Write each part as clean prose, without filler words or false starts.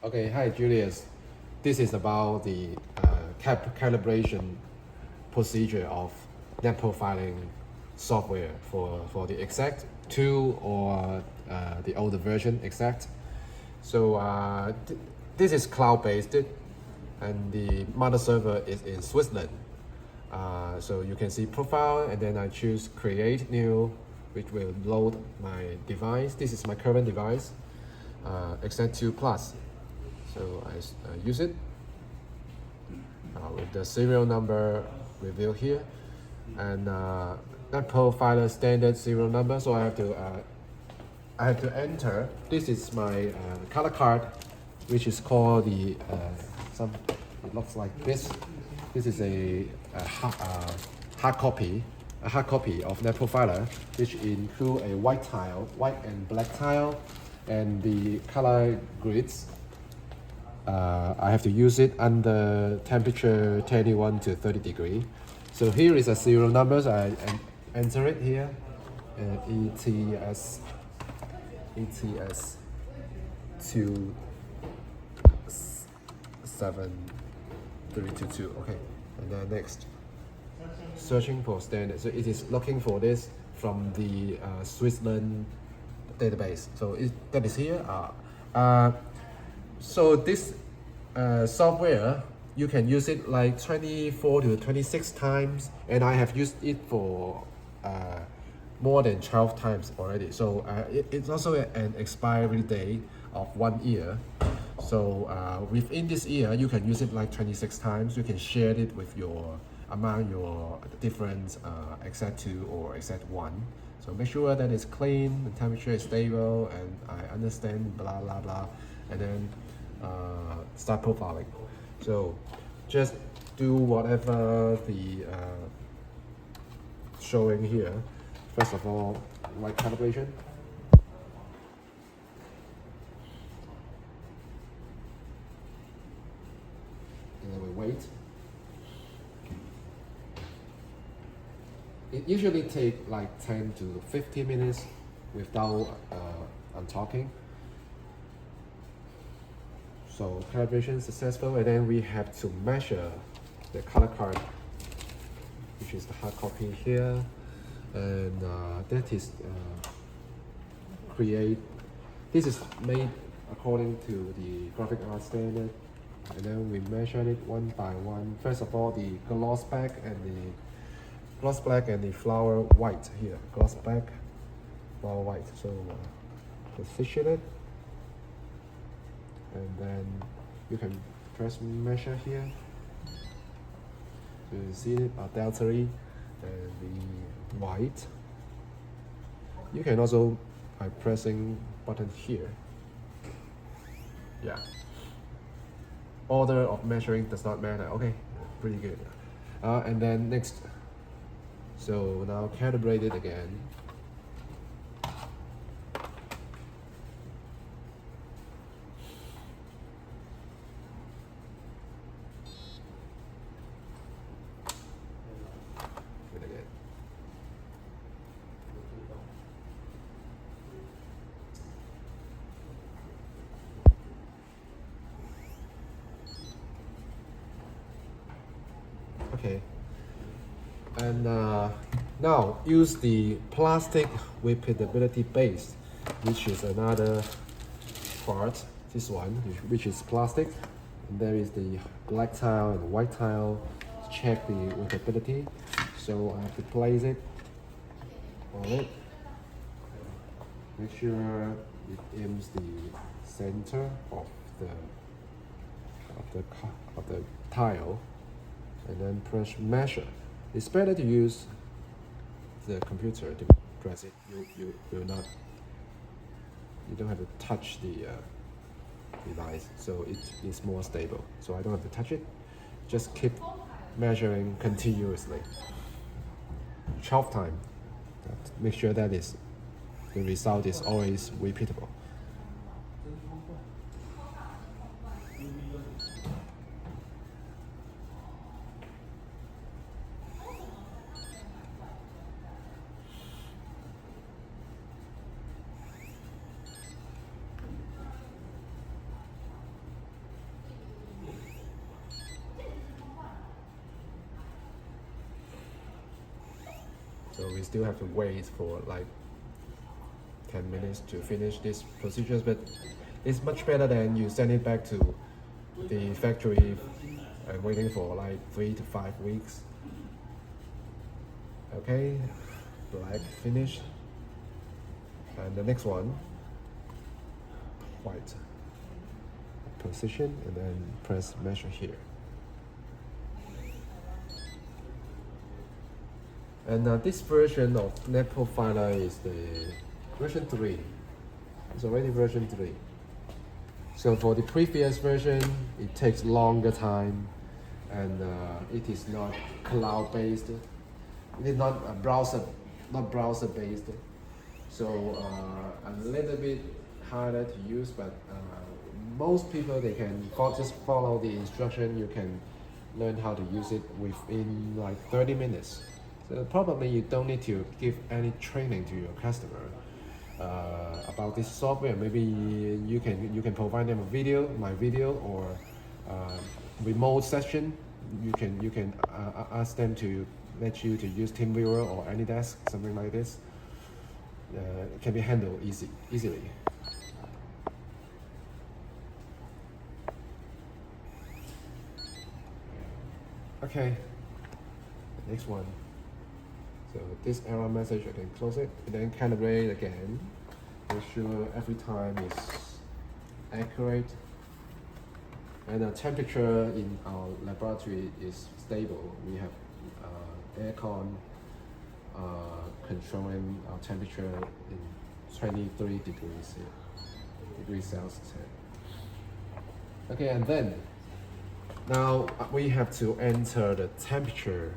Okay, hi Julius. This is about the calibration procedure of net profiling software for the eXact2 or the older version eXact. So this is cloud-based and the mother server is in Switzerland. So you can see profile and then I choose create new, which will load my device. This is my current device, eXact2 Plus. So I use it with the serial number revealed here, and Netprofiler standard serial number. So I have to enter. This is my color card, which is called the It looks like this. This is a hard copy of Netprofiler, which include a white tile, white and black tile, and the color grids. I have to use it under temperature 21 to 30 degree. So here is a serial number. So I enter it here. ETS 27322. Okay, and then next, searching for standard. So it is looking for this from the Switzerland database. So that is here. So this software, you can use it like 24 to 26 times, and I have used it for more than 12 times already. So it's also an expiry date of 1 year. So within this year, you can use it like 26 times. You can share it with among your different eXact2 or eXact1. So make sure that it's clean, the temperature is stable, and I understand blah blah blah, and then start profiling. So just do whatever the showing here. First of all, light calibration. And then we wait. It usually takes like 10 to 15 minutes without I'm talking. So calibration successful, and then we have to measure the color card, which is the hard copy here, and that is this is made according to the graphic art standard, and then we measure it one by one. First of all, the gloss black and the flower white here, gloss black, flower white. So position it. And then you can press measure here to see it adultery and the white. You can also by pressing button here. Yeah. Order of measuring does not matter. Okay, pretty good. And then next. So now calibrate it again. Okay, and now use the plastic repeatability base, which is another part. This one, which is plastic, and there is the black tile and white tile to check the repeatability. So I have to place it on it. Make sure it aims the center of the tile, and then press measure. It's better to use the computer to press it. You will not. You don't have to touch the device, so it is more stable. So I don't have to touch it. Just keep measuring continuously. 12 times. Make sure that the result is always repeatable. So we still have to wait for like 10 minutes to finish these procedures, but it's much better than you send it back to the factory and waiting for like 3 to 5 weeks. Okay, black finished. And the next one, white. Position and then press measure here. And this version of Netprofiler is the version 3. It's already version 3. So for the previous version, it takes longer time, and it is not cloud-based. It is not browser-based. So a little bit harder to use, but most people, they can just follow the instruction. You can learn how to use it within like 30 minutes. So probably you don't need to give any training to your customer about this software. Maybe you can provide them a video, my video, or remote session. You can ask them to let you to use TeamViewer or AnyDesk, something like this. It can be handled easily. Okay, next one. So this error message, I can close it and then calibrate again. Make sure every time is accurate. And the temperature in our laboratory is stable. We have aircon controlling our temperature in 23 degrees Celsius. Okay, and then now we have to enter the temperature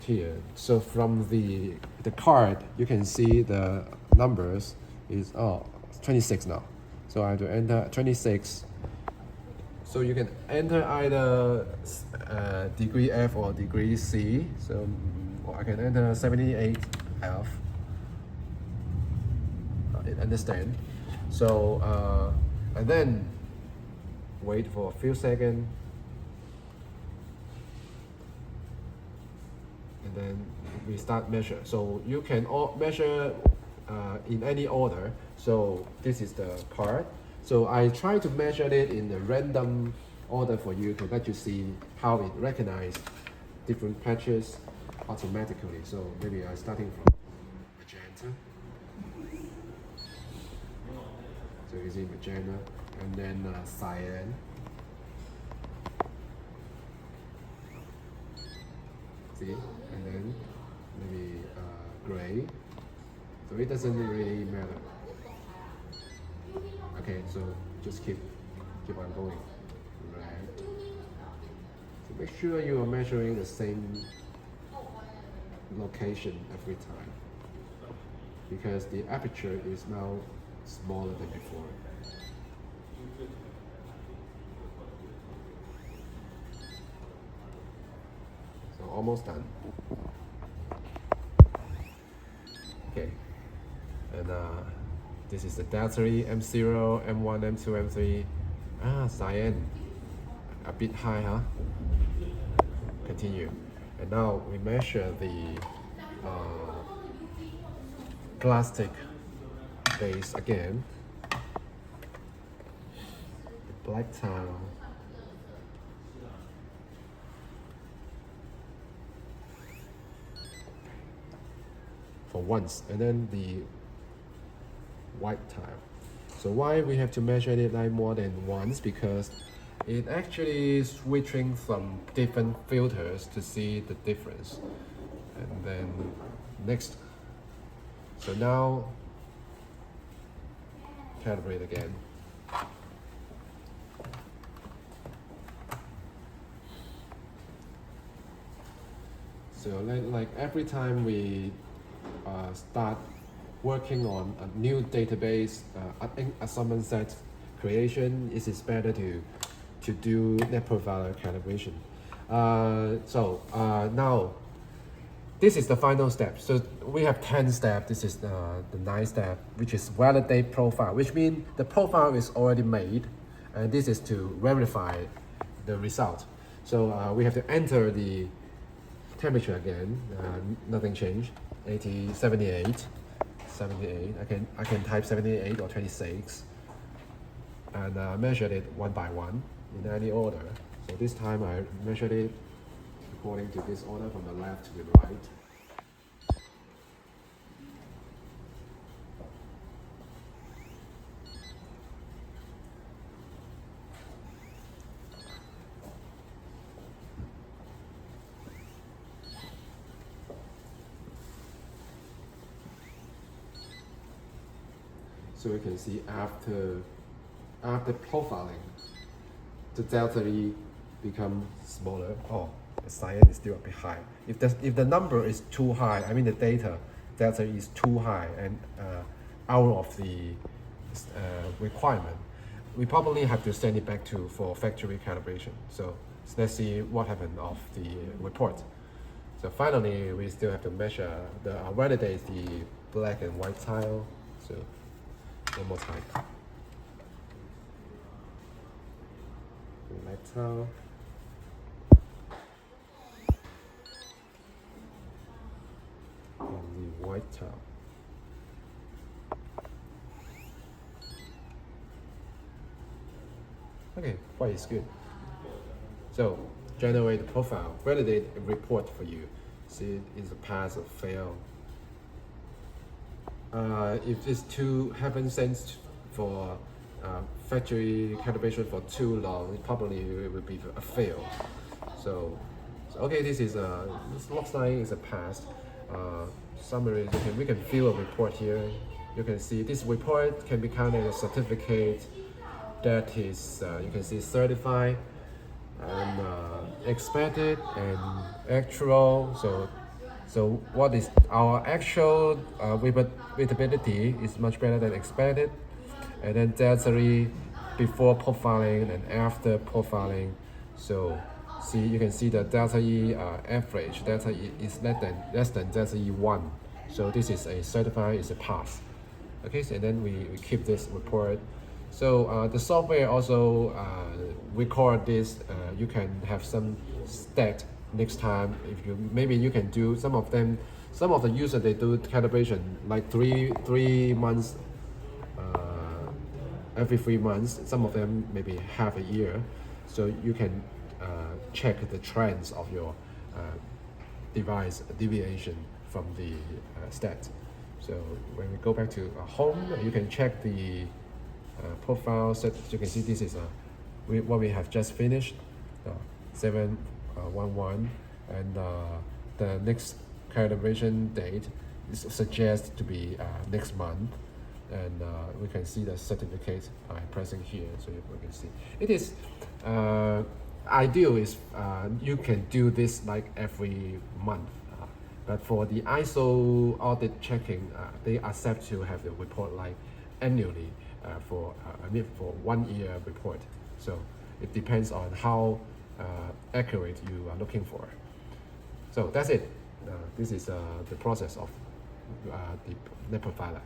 here. So from the card, you can see the numbers is 26 now. So I have to enter 26. So you can enter either degree F or degree C. So I can enter 78 F. Understand? So and then wait for a few seconds. And then we start measure. So you can measure in any order. So this is the part. So I try to measure it in a random order for you to let you see how it recognizes different patches automatically. So maybe I'm starting from magenta. So you see magenta, and then cyan. See, and then maybe gray. So it doesn't really matter. Okay, so just keep on going. Red. So make sure you are measuring the same location every time, because the aperture is now smaller than before. So almost done. Okay, and this is the data M0, M1, M2, M3. Cyan, a bit high, huh? Continue. And now we measure the plastic base again. The black tile. For once, and then the white tile. So why we have to measure it like more than once? Because it actually switching from different filters to see the difference. And then next. So now calibrate again. So like every time we start working on a new database, assignment set creation, it is better to do Netprofiler calibration. Now this is the final step. So we have 10 steps. This is the 9th step, which is validate profile, which means the profile is already made, and this is to verify the result. So we have to enter the temperature again. Nothing changed. 78. I can type 78 or 26 and measure it one by one in any order. So this time I measured it according to this order from the left to the right. So we can see after profiling, the delta E become smaller. Oh, the cyan is still a bit high. If the number is too high, I mean the data delta E is too high and out of the requirement, we probably have to send it back for factory calibration. So let's see what happened of the report. So finally, we still have to measure validate the black and white tile. So one more time. Black tile. And the white tile. Okay, white is good. So generate a profile, validate a report for you. See it is a pass or fail. If this haven't sent for factory calibration for too long, it probably will be a fail. So okay, this looks like it's a pass. Summary, we can fill a report here. You can see this report can be counted as a certificate that is, you can see certified and expected and actual. So what is our actual readability is much better than expected, and then delta E before profiling and after profiling. So see, you can see the delta E average delta E is less than delta E1. So this is a certified, is a pass. Okay, so then we keep this report. So the software also record this. You can have some stat next time. If maybe you can do some of the users, they do calibration like three months, every 3 months. Some of them maybe half a year. So you can check the trends of your device deviation from the stat. So when we go back to home, you can check the profile set. You can see this is what we have just finished, 711, and the next calibration date is suggested to be next month, and we can see the certificate by pressing here. So you can see it is ideal is you can do this like every month. But for the ISO audit checking, they accept to have the report like annually for 1 year report. So it depends on how accurate you are looking for. So that's it. This is the process of the Netprofiler.